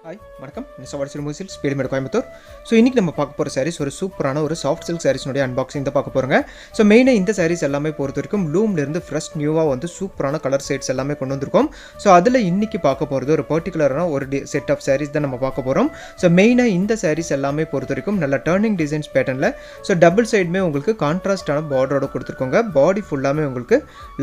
Hi வணக்கம். நிசவாடிச்சல் மூசில் ஸ்பீடுமேட் Coimbatore. So இன்றைக்கி நம்ம பார்க்க போகிற சாரீஸ் ஒரு சூப்பரான ஒரு சாஃப்ட் சில்க் சாரீஸ்னுடைய அன்பாக்சிங் தான் பார்க்க போகிறோங்க. ஸோ மெயினாக இந்த சாரீஸ் எல்லாமே பொறுத்த வரைக்கும் லூம்லேருந்து ஃப்ரெஷ் நியூவாக வந்து சூப்பரான கலர் செட்ஸ் எல்லாமே கொண்டு வந்திருக்கோம். ஸோ அதில் இன்றைக்கி பார்க்க போகிறது ஒரு பர்டிகுலரான ஒரு செட் ஆஃப் சாரீஸ் தான் நம்ம பார்க்க போகிறோம். ஸோ மெயினாக இந்த சாரீஸ் எல்லாமே பொறுத்த வரைக்கும் நல்ல டர்னிங் டிசைன்ஸ் பேட்டர்னில் ஸோ டபுள் சைடுமே உங்களுக்கு கான்ட்ராஸ்டான பார்டரோட கொடுத்துருக்கோங்க. பாடி ஃபுல்லாமே உங்களுக்கு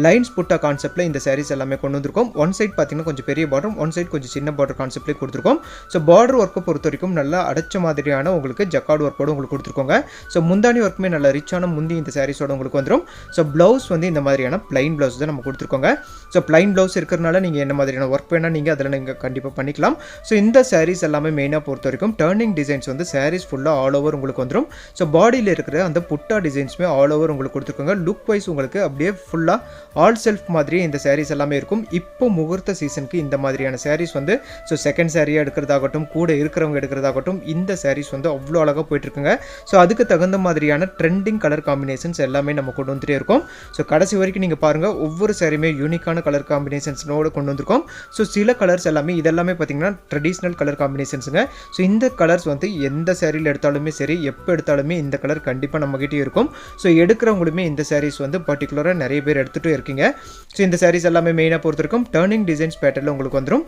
லைன்ஸ் புட்டா கான்செப்ட்டில் இந்த சாரீஸ் எல்லாமே கொண்டு வந்திருக்கோம். ஒன் சைட் பார்த்தீங்கன்னா கொஞ்சம் பெரிய பார்டர், ஒன் சைட் கொஞ்சம் சின்ன பார்டர் கான்செப்ட்லேயே கொடுத்துருக்கோம். ஸோ பார்டர் ஒர்க்கை பொறுத்த வரைக்கும் நல்லா அடைச்ச மாதிரியான உங்களுக்கு ஜக்கார்டு ஒர்க்கோடு உங்களுக்கு கொடுத்துருக்கோங்க. ஸோ முந்தானி ஒர்க்குமே நல்ல ரிச்சான முந்தி இந்த சாரீஸோட உங்களுக்கு வந்துடும். ஸோ ப்ளவுஸ் வந்து இந்த மாதிரியான பிளைன் ப்ளவுஸ் தான் நம்ம கொடுத்துருக்கோங்க. ஸோ பிளைன் ப்ளவுஸ் இருக்கிறனால நீங்கள் என்ன மாதிரியான ஒர்க் வேணால் நீங்கள் அதில் நீங்கள் கண்டிப்பாக பண்ணிக்கலாம். ஸோ இந்த சாரீஸ் எல்லாமே மெயினாக பொறுத்த வரைக்கும் டர்னிங் டிசைன்ஸ் வந்து சாரீஸ் ஃபுல்லாக ஆல் ஓவர் உங்களுக்கு வந்துடும். ஸோ பாடியில் இருக்கிற அந்த புட்டா டிசைன்ஸுமே ஆல் ஓவர் உங்களுக்கு கொடுத்துருக்கோங்க. லுக் வைஸ் உங்களுக்கு அப்படியே ஃபுல்லாக ஆல் செல்ஃப் மாதிரியே இந்த சாரீஸ் எல்லாமே இருக்கும். இப்போ முகூர்த்த சீசனுக்கு இந்த மாதிரியான சாரீஸ் வந்து ஸோ செகண்ட் சாரியாக எடுக்கிறதாகட்டும், கூட இருக்கிறவங்க எடுக்கிறதாகட்டும், இந்த சாரீஸ் வந்து அவ்வளோ அழகாக போயிட்டுருக்குங்க. ஸோ அதுக்கு தகுந்த மாதிரியான ட்ரெண்டிங் கலர் காம்பினேஷன்ஸ் எல்லாமே நம்ம கொண்டு வந்துட்டே இருக்கோம். ஸோ கடைசி வரைக்கும் நீங்கள் பாருங்கள், ஒவ்வொரு சாரியுமே யூனிக்கான கலர் காம்பினேஷன்ஸோடு கொண்டு வந்திருக்கோம். ஸோ சில கலர்ஸ் எல்லாமே இதெல்லாமே பார்த்தீங்கன்னா ட்ரெடிஷ்னல் கலர் காம்பினேஷன்ஸுங்க. ஸோ இந்த கலர்ஸ் வந்து எந்த சாரியில் எடுத்தாலுமே சரி, எப்போ எடுத்தாலுமே இந்த கலர் கண்டிப்பாக நம்மகிட்டே இருக்கும். ஸோ எடுக்கிறவங்களுமே இந்த சாரீஸ் வந்து பர்டிகுலராக நிறைய பேர் எடுத்துகிட்டு இருக்கீங்க. ஸோ இந்த சாரீஸ் எல்லாமே மெயினாக பொறுத்த வரைக்கும் டர்னிங் டிசைன்ஸ் பேட்டர்னில் உங்களுக்கு வந்துடும்.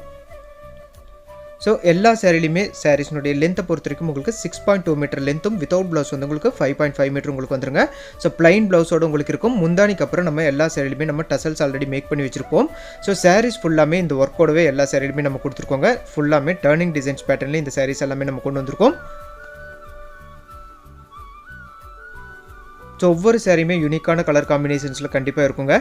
ஸோ எல்லா சாரிலையுமே சாரீஸ்னுடைய லென்த்தை பொறுத்த வரைக்கும் உங்களுக்கு 6.2 மீட்டர் லென்த்தும் வித்தவுட் ப்ளவுஸ் வந்து உங்களுக்கு 5.5 மீட்டர் உங்களுக்கு வந்துருங்க. ஸோ பிளைன் ப்ளவுஸோடு உங்களுக்கு இருக்கும். முந்தானிக்கு அப்புறம் நம்ம எல்லா சாரிலையுமே நம்ம டசல்ஸ் ஆல்ரெடி மேக் பண்ணி வச்சிருப்போம். ஸோ சாரீஸ் ஃபுல்லாமே இந்த ஒர்க்கோடவே எல்லா சாரிலையுமே நம்ம கொடுத்துருக்கோங்க. ஃபுல்லாமே டர்னிங் டிசைன்ஸ் பேட்டர்னில் இந்த சாரீஸ் எல்லாமே நம்ம கொண்டு வந்திருக்கோம். ஸோ ஒவ்வொரு சாரியுமே யூனிக்கான கலர் காம்பினேஷன்ஸில் கண்டிப்பாக இருக்குங்க.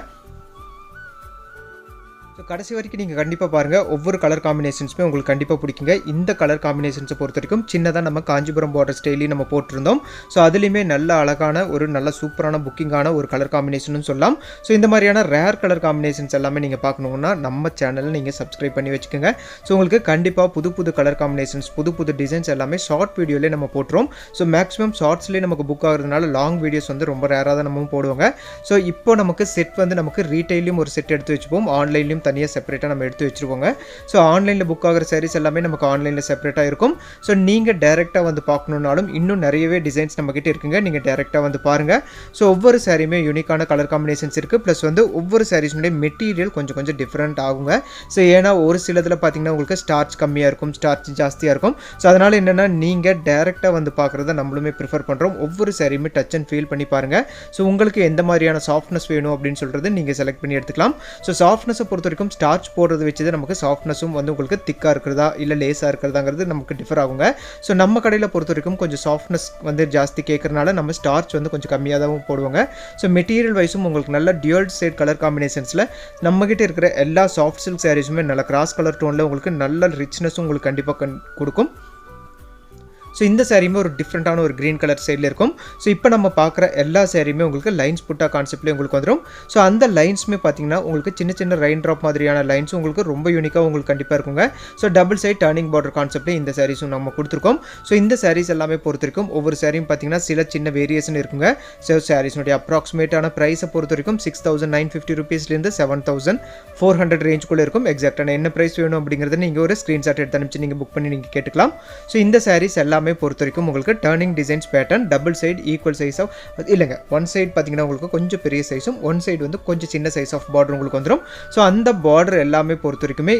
ஸோ கடைசி வரைக்கும் நீங்கள் கண்டிப்பாக பாருங்கள், ஒவ்வொரு கலர் காம்பினேஷன்ஸுமே உங்களுக்கு கண்டிப்பாக பிடிக்குங்க. இந்த கலர் காம்பினேஷன்ஸை பொறுத்த வரைக்கும் சின்னதாக நம்ம காஞ்சிபுரம் பார்டர் ஸ்டைலையும் நம்ம போட்டிருந்தோம். ஸோ அதுலேயுமே நல்ல அழகான ஒரு நல்ல சூப்பரான புக்கிங்கான ஒரு கலர் காம்பினேஷன் சொல்லலாம். ஸோ இந்த மாதிரியான ரேர் கலர் காம்பினேஷன்ஸ் எல்லாமே நீங்கள் பார்க்கணுன்னா நம்ம சேனலில் நீங்கள் சப்ஸ்கிரைப் பண்ணி வச்சுக்கோங்க. ஸோ உங்களுக்கு கண்டிப்பாக புது புது கலர் காம்பினேஷன்ஸ், புது புது டிசைன்ஸ் எல்லாமே ஷார்ட் வீடியோலேயே நம்ம போட்டுரும். ஸோ மேக்ஸிமம் ஷார்ட்ஸ்லேயே நமக்கு புக் ஆகிறதுனால லாங் வீடியோஸ் வந்து ரொம்ப ரேராக தான் நம்ம போடுவாங்க. ஸோ இப்போ நமக்கு செட் வந்து நமக்கு ரீட்டைலையும் ஒரு செட் எடுத்து வச்சுப்போம், ஆன்லைன்லையும் தனியாக செப்பரேட்டாக நம்ம எடுத்து வச்சுருவோங்க. ஸோ ஆன்லைனில் புக் ஆகிற சாரீஸ் எல்லாமே நமக்கு ஆன்லைனில் செப்பரேட்டாக இருக்கும். ஸோ நீங்கள் டேரெக்டாக வந்து பார்க்கணுன்னாலும் இன்னும் நிறையவே டிசைன்ஸ் நம்மக்கிட்ட இருக்குங்க. நீங்கள் டேரெக்டாக வந்து பாருங்கள். ஸோ ஒவ்வொரு சாரியுமே யூனிக்கான கலர் காம்பினேஷன்ஸ் இருக்குது. ப்ளஸ் வந்து ஒவ்வொரு சாரீஸுடைய மெட்டீரியல் கொஞ்சம் கொஞ்சம் டிஃப்ரெண்ட் ஆகுங்க. ஸோ ஏன்னா ஒரு சிலதில் பார்த்தீங்கன்னா உங்களுக்கு ஸ்டார்ச் கம்மியாக இருக்கும், ஸ்டார்ச் ஜாஸ்தியாக இருக்கும். ஸோ அதனால் என்னென்னா நீங்கள் டேரெக்டாக வந்து பார்க்குறத நம்மளுமே ப்ரிஃபர் பண்ணுறோம். ஒவ்வொரு சாரியுமே டச் அண்ட் ஃபீல் பண்ணி பாருங்கள். ஸோ உங்களுக்கு எந்த மாதிரியான சாஃப்ட்னஸ் வேணும் அப்படின்னு சொல்கிறது நீங்கள் செலக்ட் பண்ணி எடுத்துக்கலாம். ஸோ சாஃப்ட்னஸை பொறுத்த வரைக்கும் ஸ்டார்ச் போடுறது வச்சு நமக்கு சாஃப்ட்னஸும் வந்து உங்களுக்கு திக்காக இருக்கிறதா இல்லை லேஸாக இருக்கிறதாங்கிறது நமக்கு டிஃபர் ஆகுங்க. ஸோ நம்ம கடையில் பொறுத்த வரைக்கும் கொஞ்சம் சாஃப்ட்னஸ் வந்து ஜாஸ்தி கேட்கறனால நம்ம ஸ்டார்ச் வந்து கொஞ்சம் கம்மியாக தான் போடுவாங்க. ஸோ மெட்டீரியல் வைஸும் உங்களுக்கு நல்ல டியூல் ஷேட் கலர் காம்பினேஷன்ஸில் நம்மகிட்ட இருக்கிற எல்லா சாஃப்ட் சில்க் சாரீஸுமே நல்ல கிராஸ் கலர் டோனில் உங்களுக்கு நல்ல ரிச்னஸும் உங்களுக்கு கண்டிப்பாக கொடுக்கும். ஸோ இந்த சாரியுமே ஒரு டிஃப்ரெண்ட்டான ஒரு க்ரீன் கலர் சைடில் இருக்கும். ஸோ இப்போ நம்ம பார்க்குற எல்லா சாரியுமே உங்களுக்கு லைன்ஸ் புட்டா கான்செப்ட்லேயே உங்களுக்கு வந்துடும். ஸோ அந்த லைன்ஸுமே பார்த்தீங்கன்னா உங்களுக்கு சின்ன சின்ன ரெயின் ட்ராப் மாதிரியான லைன்ஸ் உங்களுக்கு ரொம்ப யூனிக்காக உங்களுக்கு கண்டிப்பாக இருக்குங்க. So double side turning border கான்செப்ட்லேயே இந்த சாரீஸும் நம்ம கொடுத்துருக்கோம். ஸோ இந்த சாரீஸ் எல்லாமே பொறுத்த வரைக்கும் ஒவ்வொரு சாரியும் பார்த்தீங்கன்னா சில சின்ன வேரியேஷன் இருக்குங்க. ஸோ சாரீஸ்னுடைய அப்ராக்சிமேட்டான ப்ரைஸை பொறுத்த வரைக்கும் 6,950 ரூபீஸ்லேருந்து 7,400 ரேஞ்சுக்குள்ளே இருக்கும். எக்ஸாக்டான என்ன ப்ரைஸ் வேணும் அப்படிங்கிறத நீங்கள் ஒரு ஸ்க்ரீன்ஷாட் எடுத்து அனுப்பிச்சு நீங்கள் புக் பண்ணி நீங்கள் கேட்டுக்கலாம். ஸோ இந்த சாரீஸ் எல்லாமே பொறுத்த வரைக்கும் உங்களுக்கு turning designs pattern double side equal size of இல்லைங்க, ஒன் சைடு பார்த்தீங்கன்னா உங்களுக்கு கொஞ்சம் பெரிய சைஸும் ஒன் சைடு வந்து கொஞ்சம் சின்ன சைஸ் ஆஃப் பார்டர் உங்களுக்கு வந்துடும். ஸோ அந்த பார்டர் எல்லாமே பொறுத்த வரைக்குமே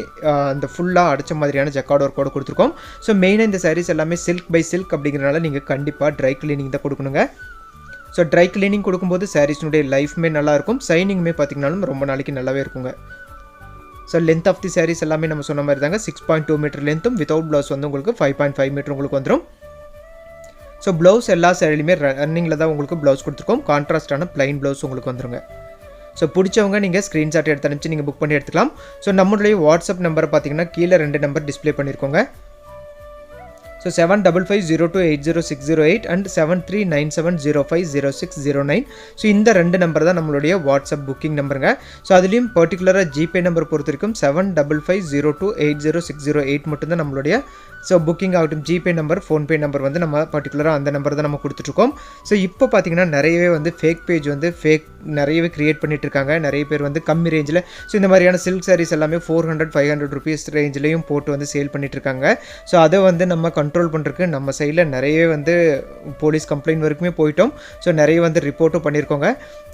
அந்த ஃபுல்லாக அடிச்ச மாதிரியான ஜக்கார்டு ஒர்க்கோடு கொடுத்துருக்கோம். ஸோ மெயினாக இந்த சாரீஸ் எல்லாமே சில்க் பை சில்க் அப்படிங்கிறனால நீங்கள் கண்டிப்பாக ட்ரை கிளீனிங் தான் கொடுக்கணுங்க. ஸோ ட்ரை கிளீனிங் கொடுக்கும்போது சாரீஸ்னுடைய லைஃப்மே நல்லாயிருக்கும், சைனிங்குமே பார்த்தீங்கன்னாலும் ரொம்ப நாளைக்கு நல்லாவே இருக்குங்க. So length of the saris எல்லாமே நம்ம சொன்ன மாதிரி தாங்க 6.2 மீட்டர் லென்த்தும் வித்தவுட் ப்ளவுஸ் வந்து உங்களுக்கு 5.5 மீட்டர் உங்களுக்கு வந்துடும். ஸோ ப்ளவுஸ் எல்லா சாரிலையுமே ரன்னிங்கில் தான் உங்களுக்கு ப்ளவுஸ் கொடுத்துருக்கோம். கான்ட்ராஸ்டான பிளைன் ப்ளவுஸ் உங்களுக்கு வந்துருங்க. ஸோ பிடிச்சவங்க நீங்கள் ஸ்க்ரீன்ஷாட் எடுத்து அனுப்பிச்சு நீங்கள் புக் பண்ணி எடுத்துக்கலாம். ஸோ நம்மளுடைய வாட்ஸ்அப் நம்பரை பார்த்தீங்கன்னா கீழே 2 நம்பர் டிஸ்பிளே பண்ணியிருக்கோங்க. So 7555080608 and 7397050609. ஸோ இந்த 2 நம்பர் தான் நம்மளுடைய வாட்ஸ்அப் புக்கிங் நம்பருங்க. ஸோ அதுலேயும் பர்டிகுலராக ஜிபே நம்பர் பொறுத்த வரைக்கும் 7550280608 மட்டும்தான் நம்மளுடைய ஸோ புக்கிங் ஆகட்டும் ஜிபே நம்பர் ஃபோன்பே நம்பர் வந்து நம்ம பர்டிகுலராக அந்த நம்பர் தான் நம்ம கொடுத்துட்ருக்கோம். ஸோ இப்போ பார்த்தீங்கன்னா நிறையவே வந்து ஃபேக் பேஜ் வந்து நிறையவே க்ரியேட் பண்ணிட்டு இருக்காங்க. நிறைய பேர் வந்து கம்மி ரேஞ்சில் ஸோ இந்த மாதிரியான சில்க் சாரீஸ் எல்லாமே 400-500 ருபீஸ் ரேஞ்சிலையும் போட்டு வந்து சேல் பண்ணிட்டு இருக்காங்க. ஸோ அதை வந்து நம்ம கண்ட்ரோல் பண்ணுறதுக்கு நம்ம சைடில் நிறையவே வந்து போலீஸ் கம்ப்ளைண்ட் வரைக்குமே போயிட்டோம். ஸோ நிறைய வந்து ரிப்போர்ட்டும் பண்ணியிருக்கோங்க.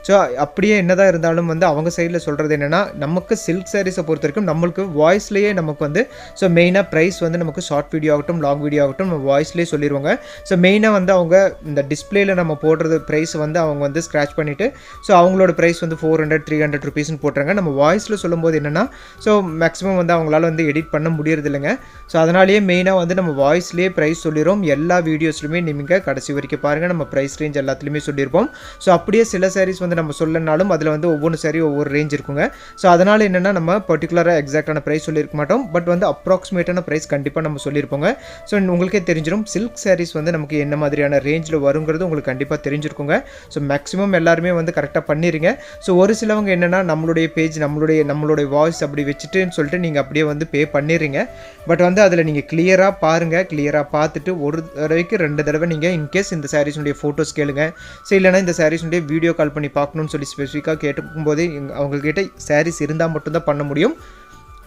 ஸோ அப்படியே என்னதான் இருந்தாலும் வந்து அவங்க சைடில் சொல்கிறது என்னென்னா, நமக்கு சில்க் சாரீஸை பொறுத்த வரைக்கும் நம்மளுக்கு வாய்ஸ்லேயே நமக்கு வந்து ஸோ மெயினாக ப்ரைஸ் வந்து நமக்கு ஷார்ட் வீடியோ ஆகட்டும் லாங் வீடியோ ஆகட்டும் நம்ம வாய்ஸ்லேயே சொல்லிடுவாங்க. ஸோ மெயினாக வந்து அவங்க இந்த டிஸ்பிளேயில் நம்ம போடுறது ப்ரைஸ் வந்து அவங்க வந்து ஸ்க்ராட்ச் பண்ணிவிட்டு ஸோ அவங்களோட ப்ரைஸ் வந்து 400-300 ருபீஸ்னு போட்டுறாங்க. நம்ம வாய்ஸில் சொல்லும்போது என்னென்னா ஸோ மேக்ஸிமம் வந்து அவங்களால வந்து எடிட் பண்ண முடியறது இல்லைங்க. ஸோ அதனாலேயே மெயினாக வந்து நம்ம வாய்ஸ்லேயே ப்ரைஸ் சொல்லிடுறோம். எல்லா வீடியோஸ்லையுமே நீங்கள் கடைசி வரைக்கும் பாருங்கள், நம்ம ப்ரைஸ் ரேஞ்ச் எல்லாத்துலேயுமே சொல்லியிருப்போம். ஸோ அப்படியே சில சாரீஸ் வந்து நம்ம சொல்லனாலும் அதில் வந்து ஒவ்வொரு சாரி ஒவ்வொரு ரேஞ்ச் இருக்குங்க. ஸோ அதனால் என்னென்னா நம்ம பர்டிகுலராக எக்ஸாக்டான ப்ரைஸ் சொல்லியிருக்க மாட்டோம். பட் வந்து அப்ராக்சிமேட்டான ப்ரைஸ் கண்டிப்பாக நம்ம சொல்லியிருப்போங்க. ஸோ உங்களுக்கே தெரிஞ்சிடும் சில்க் சாரீஸ் வந்து நமக்கு என்ன மாதிரியான ரேஞ்சில் வருங்கிறது உங்களுக்கு கண்டிப்பாக தெரிஞ்சிருக்குங்க. ஸோ மேக்ஸிமம் எல்லாருமே வந்து கரெக்டாக பண்ணிடுங்க. ஸோ ஒரு சிலவங்க என்னென்னா நம்மளுடைய பேஜ் நம்மளுடைய வாய்ஸ் அப்படி வச்சுட்டுன்னு சொல்லிட்டு நீங்கள் அப்படியே வந்து பே பண்ணிடுறீங்க. பட் வந்து அதில் நீங்கள் கிளியராக பாருங்கள். கிளியராக பார்த்துட்டு ஒரு தடவைக்கு 2 தடவை நீங்கள் இன்கேஸ் இந்த சாரீஸுடைய ஃபோட்டோஸ் கேளுங்க. ஸோ இல்லைனா இந்த சாரீஸுடைய வீடியோ கால் பண்ணி பார்க்கணும்னு சொல்லி ஸ்பெசிஃபிக்காக கேட்கும்போதே அவங்கக்கிட்ட சாரீஸ் இருந்தால் மட்டும்தான் பண்ண முடியும்.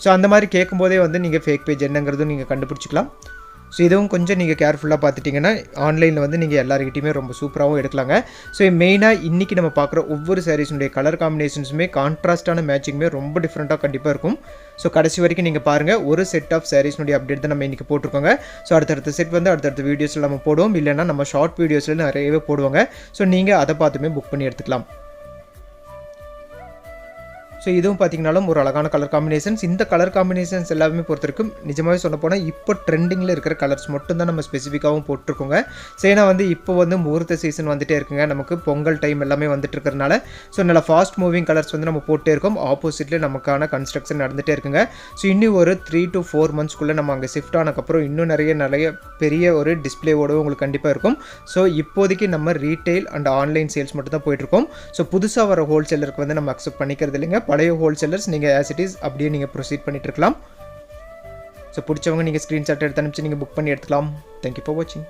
ஸோ அந்த மாதிரி கேட்கும்போதே வந்து நீங்கள் ஃபேக் பேஜ் என்னங்கிறதும் நீங்கள் கண்டுபிடிச்சிக்கலாம். ஸோ இதுவும் கொஞ்சம் நீங்கள் கேர்ஃபுல்லாக பார்த்துட்டிங்கன்னா ஆன்லைனில் வந்து நீங்கள் எல்லாருக்கிட்டையுமே ரொம்ப சூப்பராகவும் எடுக்கலாங்க. ஸோ மெயினாக இன்றைக்கி நம்ம பார்க்குற ஒவ்வொரு சாரீஸுடைய கலர் காம்பினேஷன்ஸுமே கான்ட்ராஸ்டான மேட்சிங்குமே ரொம்ப டிஃப்ரெண்ட்டாக கண்டிப்பாக இருக்கும். ஸோ கடைசி வரைக்கும் நீங்கள் பாருங்கள். ஒரு செட் ஆஃப் சாரீஸ்னுடைய அப்டேட் தான் நம்ம இன்றைக்கி போட்டிருக்கோங்க. ஸோ அடுத்தடுத்த செட் வந்து அடுத்தடுத்த வீடியோஸில் நம்ம போடுவோம். இல்லைனா நம்ம ஷார்ட் வீடியோஸில் நிறையவே போடுவாங்க. ஸோ நீங்கள் அதை பார்த்துமே புக் பண்ணி எடுத்துக்கலாம். ஸோ இதுவும் பார்த்தீங்கன்னாலும் ஒரு அழகான கலர் காம்பினேஷன்ஸ். இந்த கலர் காம்பினேஷன்ஸ் எல்லாமே பொறுத்தவரைக்கும் நிஜமாகவே சொல்ல போனால் இப்போ ட்ரெண்டிங்கில் இருக்கிற கலர்ஸ் மட்டும் தான் நம்ம ஸ்பெசிஃபிக்காகவும் போட்டிருக்கோங்க. ஸோ ஏன்னா வந்து இப்போ வந்து முகூர்த்த சீசன் வந்துகிட்டே இருக்குங்க. நமக்கு பொங்கல் டைம் எல்லாமே வந்துட்டு இருக்கிறதுனால ஸோ நல்லா ஃபாஸ்ட் மூவிங் கலர்ஸ் வந்து நம்ம போட்டே இருக்கோம். ஆப்போசிட்டில் நமக்கான கன்ஸ்ட்ரக்ஷன் நடந்துகிட்டே இருக்குங்க. ஸோ இன்னும் ஒரு 3 to 4 monthsக்குள்ளே நம்ம அங்கே ஷிஃப்ட் ஆனதுக்கப்புறம் இன்னும் நிறைய பெரிய ஒரு டிஸ்பிளேவோடு உங்களுக்கு கண்டிப்பாக இருக்கும். ஸோ இப்போதைக்கு நம்ம ரீட்டைல் அண்ட் ஆன்லைன் சேல்ஸ் மட்டும் தான் போயிட்டுருக்கோம். ஸோ புதுசாக வர ஹோல்சேலருக்கு வந்து நம்ம அக்செப்ட் பண்ணிக்கிறது இல்லைங்க. பழைய ஹோல்சேலர்ஸ் நீங்கள் ஆஸ் இட் இஸ் அப்படியே நீங்கள் ப்ரொசீட் பண்ணிட்டு இருக்கலாம். ஸோ பிடிச்சவங்க நீங்கள் ஸ்க்ரீன்ஷாட் எடுத்து அனுப்பிச்சு நீங்கள் புக் பண்ணி எடுத்துக்கலாம். தேங்க்யூ ஃபார் வாட்சிங்.